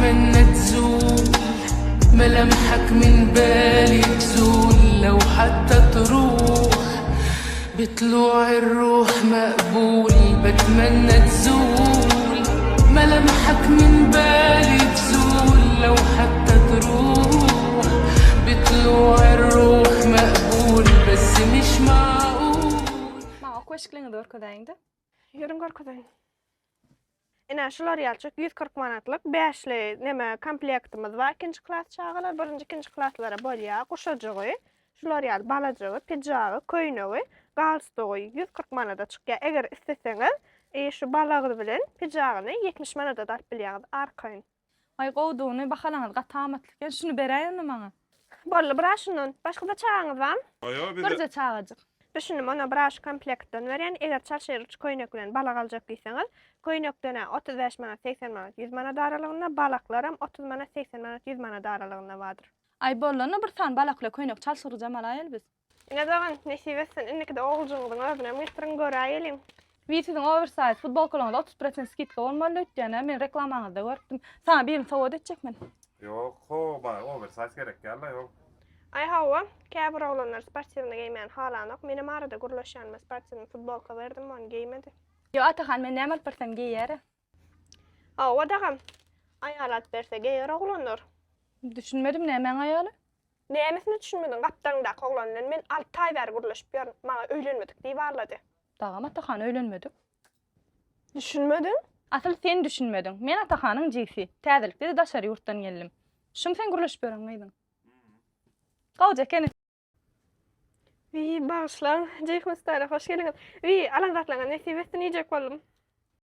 بتمنى تزول ملامحك من بالي تزول لو حتى تروح بطلوع الروح مقبول بتمنى تزول ملامحك من بالي تزول لو حتى تروح بطلوع الروح مقبول بس مش معقول. Maak weşkliňi dörködäýinde. Ýerim görkezýän. Ina şular ýalçyk 140 manatlyk 5li neme komplektimiz bar. Ikinji klas çağalar, birinji, ikinji klaslara bolýar. Guşajagy, şular ýaly balajagy, pidjagy, köýnegi, galstugy 140 manata çykýar. Eger isteseňiz, şu balagy bilen pidjagyny 70 manata da alyp bilýärsiz arkaýyn. Ay gowduny bahalaňyz gatamatlyk. Şunu beräýärmi maňa? Bolly, braşynyn. Başga da çağıňyz barmy? Birje çağajyk. Düşünüm ona braş komplektden berýän. Eger çarşyryç köýnek bilen balak aljak diýseňiz, köýnekden 35 manat, 80 manat, 100 manat aralygynda, balaklar 30 manat, 80 manat, 100 manat aralygynda bardyr. Ay bollany bir san balakla köýnek çalşyrjam alaýyl biz. Ne zaman nesibetsin, innekide oğulcuğudun öbüne mitrin göräýelim. Wiesiň oversize futbolkalaryňda 30% skitka bolmaly ötýän, men reklamaňyzda gördim. Sana birini sowat etjekmen. Yok, ho, bana oversize gerek ýa-la yok. Ay hawa, käbir oglanlar sportivny geýmän halanok, menem arada gurlaşýan sportivny futbolka berdim, onu geýmedi. Yo atahan men näme alpersem geýýär. Hawa dagam, aýalat berse geýer oglanlar. Düşünmedim näme aýaly. Nämesini düşünmedin, gapdaňda oglanlar men 6 aý bäri gurlaşyp ýaryň, maňa öýlenmedik diýip barlady. Dagam atahan öýlenmedik. Düşünmedin? Asıl sen düşünmedin. Men atahanyň jigsi. Täzelikde de daşary ýurtdan geldim. Şum sen gurlaşyp ýöreňmiň? Gawja kene. Wi bağışlan, jeyhmistara hoş geldiňiz. Wi alan zatlaňa nesibetini ýejek boldum.